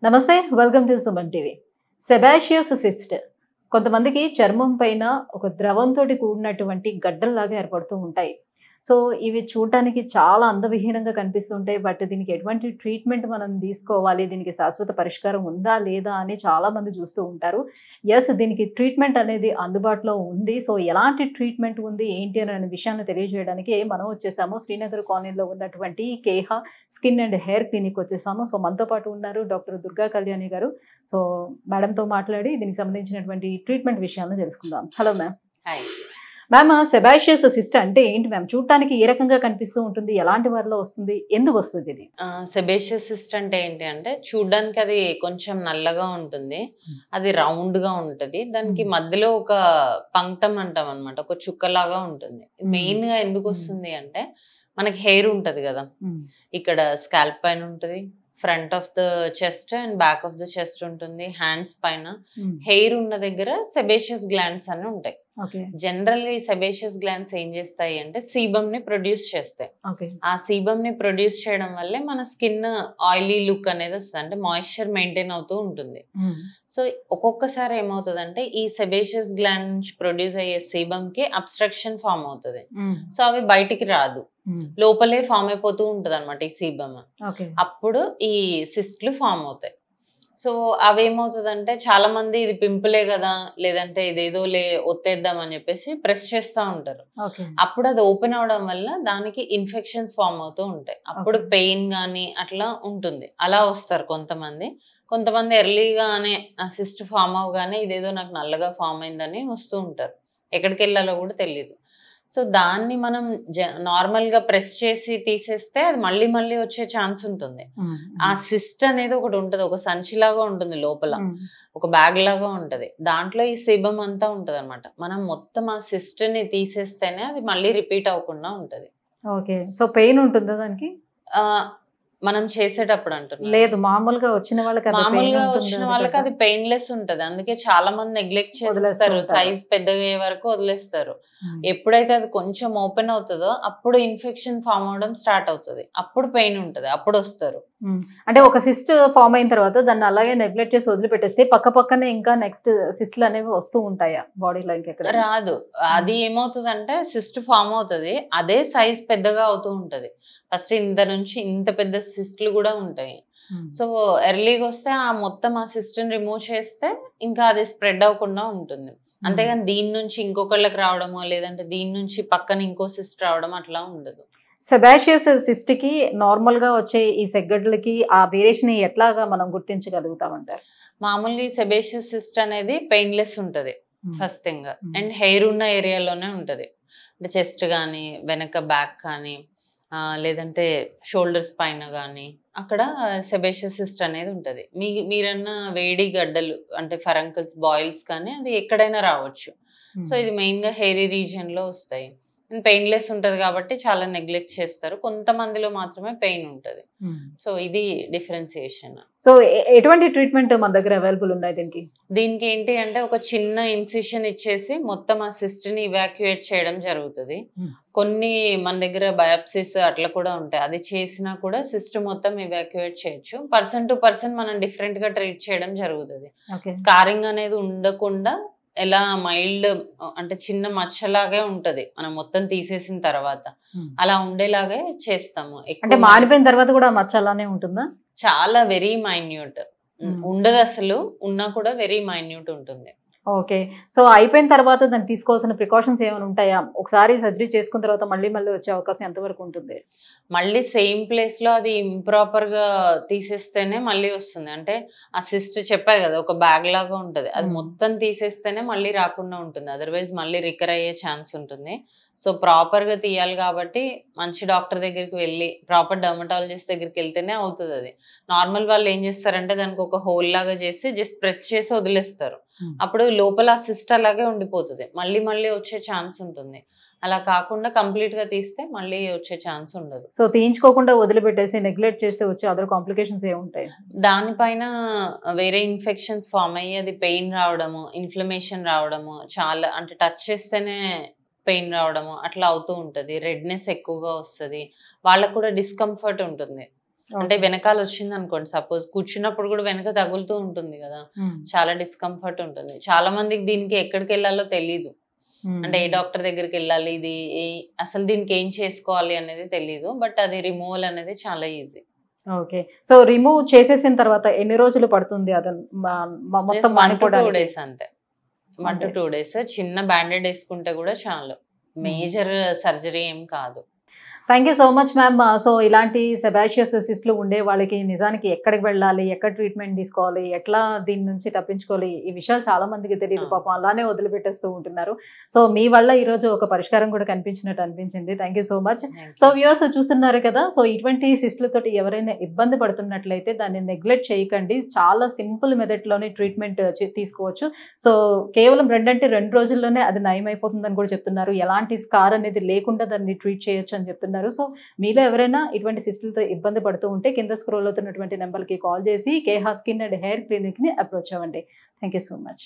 నమస్తే, welcome to Suman TV. Sebaceous cyst కొంతమందికి చర్మం పైన ఒక ద్రవంతో కూడినటువంటి గడ్డల్లాగా ఏర్పడుతూ ఉంటాయి. సో ఇవి చూడటానికి చాలా అందవిహీనంగా కనిపిస్తుంటాయి. బట్ దీనికి ఎటువంటి ట్రీట్మెంట్ మనం తీసుకోవాలి, దీనికి శాశ్వత పరిష్కారం ఉందా లేదా అని చాలా మంది చూస్తూ ఉంటారు. ఎస్, దీనికి ట్రీట్మెంట్ అనేది అందుబాటులో ఉంది. సో ఎలాంటి ట్రీట్మెంట్ ఉంది ఏంటి అనే విషయాన్ని తెలియజేయడానికి మనం వచ్చేసాము. శ్రీనగర్ కాలనీలో ఉన్నటువంటి Keha skin and hair clinic వచ్చేసాము. సో మనతో పాటు ఉన్నారు డాక్టర్ దుర్గా కళ్యాణి గారు. సో మేడంతో మాట్లాడి దీనికి సంబంధించినటువంటి ట్రీట్మెంట్ విషయాలను తెలుసుకుందాం. Hello ma'am. Hi ma'am, sebaceous cyst అంటే ఏంటి మ్యామ్? చూడటానికి ఏ రకంగా కనిపిస్తూ ఉంటుంది, ఎలాంటి వారిలో వస్తుంది, ఎందుకు వస్తుంది ఇది? సెబేషియస్ సిస్ట్ అంటే ఏంటి అంటే చూడడానికి అది కొంచెం నల్లగా ఉంటుంది, అది రౌండ్ గా ఉంటది, దానికి మధ్యలో ఒక పంక్టం అంటాం అనమాట, ఒక చుక్కలాగా ఉంటుంది. మెయిన్ గా ఎందుకు వస్తుంది అంటే మనకి హెయిర్ ఉంటది కదా, ఇక్కడ స్కాల్ప్ పైన ఉంటది, front of the chest and back of the chest ఉంటుంది, హ్యాండ్స్ పైన హెయిర్ ఉన్న దగ్గర సెబేషియస్ గ్లాండ్స్ అని ఉంటాయి. జనరల్ గా ఈ సెబేషియస్ గ్లాండ్స్ ఏం చేస్తాయి అంటే సీబమ్ ని ప్రొడ్యూస్ చేస్తాయి. ఆ సీబమ్ ని ప్రొడ్యూస్ చేయడం వల్లే మన స్కిన్ ఆయిలీ లుక్ అనేది వస్తుంది, అంటే మాయిశ్చర్ మెయింటైన్ అవుతూ ఉంటుంది. సో ఒక్కొక్కసారి ఏమవుతుంది అంటే ఈ సెబేషియస్ గ్లాండ్ నుంచి ప్రొడ్యూస్ అయ్యే సీబమ్ కి అబ్స్ట్రక్షన్ ఫామ్ అవుతుంది. సో అవి బయటికి రాదు, లోపలే ఫామ్ అయిపోతూ ఉంటది అనమాట ఈ సీబమ్. అప్పుడు ఈ సిస్ట్లు ఫామ్ అవుతాయి. సో అవేమవుతుందంటే చాలా మంది ఇది పింపులే కదా, లేదంటే ఇదేదో ఒత్తేద్దాం అని చెప్పేసి ప్రెస్ చేస్తూ ఉంటారు. అప్పుడు అది ఓపెన్ అవడం వల్ల దానికి ఇన్ఫెక్షన్స్ ఫామ్ అవుతూ ఉంటాయి. అప్పుడు పెయిన్ గానీ అట్లా ఉంటుంది. అలా వస్తారు కొంతమంది ఎర్లీగానే ఆ సిస్ట్ ఫామ్ అవగానే ఇదేదో నాకు నల్లగా ఫామ్ అయిందని వస్తూ ఉంటారు, ఎక్కడికి వెళ్ళాలో కూడా తెలియదు. సో దాన్ని మనం నార్మల్ గా ప్రెస్ చేసి తీసేస్తే అది మళ్ళీ మళ్ళీ వచ్చే ఛాన్స్ ఉంటుంది. ఆ సిస్ట్ అనేది ఒకటి ఉంటది, ఒక సంచిలాగా ఉంటుంది, లోపల ఒక బ్యాగ్ లాగా ఉంటది, దాంట్లో ఈ సీబమ్ అంతా ఉంటది అనమాట. మనం మొత్తం ఆ సిస్ట్ ని తీసేస్తేనే అది మళ్ళీ రిపీట్ అవ్వకుండా ఉంటది. ఓకే, సో పెయిన్ ఉంటుందా దానికి? మనం చేసేటప్పుడు అంటున్నాం లేదు, మామూలుగా వచ్చిన వాళ్ళకి అది పెయిన్లెస్ ఉంటది. అందుకే చాలా మంది నెగ్లెక్ట్ చేస్తారు, సైజ్ పెద్దగా అయ్యే వరకు వదిలేస్తారు. ఎప్పుడైతే అది కొంచెం ఓపెన్ అవుతుందో అప్పుడు ఇన్ఫెక్షన్ ఫామ్ అవడం స్టార్ట్ అవుతుంది, అప్పుడు పెయిన్ ఉంటది, అప్పుడు వస్తారు. అంటే ఒక సిస్ట్ ఫామ్ అయిన తర్వాత దాన్ని అలాగే నెగ్లెక్ట్ చేసి వదిలిపెట్టేస్తే పక్క పక్కనే ఇంకా నెక్స్ట్ సిస్ట్లు అనేవి వస్తూ ఉంటాయా బాడీలో? ఇంకెక్కడ రాదు. అది ఏమవుతుంది అంటే సిస్ట్ ఫామ్ అవుతుంది, అదే సైజ్ పెద్దగా అవుతూ ఉంటది. ఫస్ట్ ఇంత నుంచి ఇంత పెద్ద సిస్ట్లు కూడా ఉంటాయి. సో ఎర్లీగా వస్తే ఆ మొత్తం ఆ సిస్ట్ ని రిమూవ్ చేస్తే ఇంకా అది స్ప్రెడ్ అవ్వకుండా ఉంటుంది. అంతేగాని దీని నుంచి ఇంకొకళ్ళకి రావడమో, లేదంటే దీని నుంచి పక్కన ఇంకో సిస్ట్ రావడం అట్లా ఉండదు. సెబాషియస్ సిస్ట్ కి నార్మల్ గా వచ్చే ఈ సెగ్గడ్లకి ఆ వేరియేషన్ ఎట్లాగా మనం గుర్తించగలుగుతామంటారు? మామూలుగా ఈ సెబాషియస్ సిస్ట్ అనేది పెయిన్లెస్ ఉంటది ఫస్ట్ థింగ్, అండ్ హెయిర్ ఉన్న ఏరియాలోనే ఉంటది, అంటే చెస్ట్ కానీ వెనక బ్యాక్ కానీ లేదంటే షోల్డర్స్ పైన కానీ అక్కడ సెబాషియస్ సిస్ట్ అనేది ఉంటది. మీరన్న వేడి గడ్డలు అంటే ఫరంకల్స్, బాయిల్స్ కానీ అది ఎక్కడైనా రావచ్చు. సో ఇది మెయిన్ గా హెయిరీ రీజియన్ లో వస్తాయి. పెయిన్లెస్ ఉంటది కాబట్టి చాలా నెగ్లెక్ట్ చేస్తారు, కొంతమందిలో మాత్రమే పెయిన్ ఉంటది. సో ఇది డిఫరెన్సియేషన్. సో ఎటువంటి ట్రీట్మెంట్ మన దగ్గర అవైలబుల్ ఉన్నాయి దీనికి ఏంటి అంటే ఒక చిన్న ఇన్సిషన్ ఇచ్చేసి మొత్తం ఆ సిస్ట్ ని ఇవాక్యుయేట్ చేయడం జరుగుతుంది. కొన్ని మన దగ్గర బయాప్సీస్ అట్లా కూడా ఉంటాయి, అది చేసినా కూడా సిస్ట్ మొత్తం ఇవాక్యుయేట్ చేయొచ్చు. పర్సన్ టు పర్సన్ మనం డిఫరెంట్ గా ట్రీట్ చేయడం జరుగుతుంది. స్కారింగ్ అనేది ఉండకుండా ఎలా మైల్డ్ అంటే చిన్న మచ్చలాగే ఉంటది, మనం మొత్తం తీసేసిన తర్వాత అలా ఉండేలాగే చేస్తాము. అంటే మాడిపోయిన తర్వాత కూడా మచ్చ అలానే ఉంటుందా? చాలా వెరీ మైన్యూట్ ఉండదు, అసలు ఉన్నా కూడా వెరీ మైన్యూట్ ఉంటుంది. ఓకే, సో అయిపోయిన తర్వాత దాన్ని తీసుకోవాల్సిన ప్రికాషన్స్ ఏమైనా ఉంటాయా? ఒకసారి సర్జరీ చేసుకున్న తర్వాత మళ్ళీ వచ్చే అవకాశం ఎంతవరకు ఉంటుంది? మళ్ళీ సేమ్ ప్లేస్ లో అది ఇంప్రాపర్ గా తీసేస్తేనే మళ్ళీ వస్తుంది. అంటే ఆ సిస్ట్ చెప్పారు కదా ఒక బ్యాగ్ లాగా ఉంటది, అది మొత్తం తీసేస్తేనే మళ్ళీ రాకుండా ఉంటుంది, అదర్వైజ్ మళ్ళీ రికర్ అయ్యే ఛాన్స్ ఉంటుంది. సో ప్రాపర్ గా తీయాలి కాబట్టి మంచి డాక్టర్ దగ్గరికి వెళ్ళి, ప్రాపర్ డర్మటాలజిస్ట్ దగ్గరికి వెళ్తేనే అవుతుంది. అది నార్మల్ వాళ్ళు ఏం చేస్తారంటే దానికి ఒక హోల్ లాగా చేసి జస్ట్ ప్రెస్ చేసి వదిలేస్తారు, అప్పుడు లోపల సిస్ట్ అలాగే ఉండిపోతుంది, మళ్ళీ వచ్చే ఛాన్స్ ఉంటుంది. అలా కాకుండా కంప్లీట్ గా తీస్తే మళ్ళీ వచ్చే ఛాన్స్ ఉండదు. సో తీయించుకోకుండా వదిలిపెట్టేసి నెగ్లెక్ట్ చేస్తే వచ్చే అదర్ కాంప్లికేషన్స్ ఏముంటాయి? దానిపైన వేరే ఇన్ఫెక్షన్స్ ఫామ్ అయ్యి అది పెయిన్ రావడము, ఇన్ఫ్లమేషన్ రావడము, చాలా అంటే టచ్ చేస్తేనే పెయిన్ రావడము అట్లా అవుతూ ఉంటది, రెడ్నెస్ ఎక్కువగా వస్తుంది, వాళ్ళకు కూడా డిస్కంఫర్ట్ ఉంటుంది. అంటే వెనకాల వచ్చింది అనుకోండి, సపోజ్ కూర్చున్నప్పుడు కూడా వెనక తగులుతూ ఉంటుంది కదా, చాలా డిస్కంఫర్ట్ ఉంటుంది. చాలా మందికి దీనికి ఎక్కడికి వెళ్ళాలో తెలియదు, అంటే ఏ డాక్టర్ దగ్గరికి వెళ్ళాలి, ఇది అసలు దీనికి ఏం చేసుకోవాలి అనేది తెలియదు. బట్ అది రిమూవల్ అనేది చాలా ఈజీ. ఓకే. సో రిమూవ్ చేసేసిన తర్వాత ఎన్ని రోజులు పడుతుంది అది మొత్తం 1 to 2 మానిపోవడానికి? days అంతే. 1 to 2 days చిన్న బ్యాండెడ్ వేసుకుంటే కూడా చాలు, మేజర్ సర్జరీ ఏం కాదు. Thank you so much ma'am. So ఇలాంటి సెబాషియస్ సిస్ట్లు ఉండే వాళ్ళకి నిజానికి ఎక్కడికి వెళ్ళాలి, ఎక్కడ ట్రీట్మెంట్ తీసుకోవాలి, ఎట్లా దీని నుంచి తప్పించుకోవాలి, ఈ విషయాలు చాలా మందికి తెలియదు, పాపం అలానే వదిలిపెట్టేస్తూ ఉంటున్నారు. సో మీ వల్ల ఈరోజు ఒక పరిష్కారం కూడా కనిపించినట్టు అనిపించింది. Thank you so much. So viewers చూస్తున్నారు కదా, సో ఇటువంటి సిస్ట్లతోటి ఎవరైనా ఇబ్బంది పడుతున్నట్లయితే దాన్ని నెగ్లెక్ట్ చేయకండి. చాలా సింపుల్ మెథడ్లోనే ట్రీట్మెంట్ తీసుకోవచ్చు. సో కేవలం 2 రోజుల్లోనే అది నయమైపోతుందని కూడా చెప్తున్నారు. ఎలాంటి స్కార్ అనేది లేకుండా దాన్ని ట్రీట్ చేయొచ్చు అని చెప్తున్నారు. సో మీలో ఎవరైనా ఇటువంటి సిస్టులతో ఇబ్బంది పడుతూ ఉంటే కింద స్క్రోల్ అవుతున్నటువంటి నెంబర్కి కాల్ చేసి Keha skin and hair క్లినిక్ని approach అవ్వండి. Thank you so much.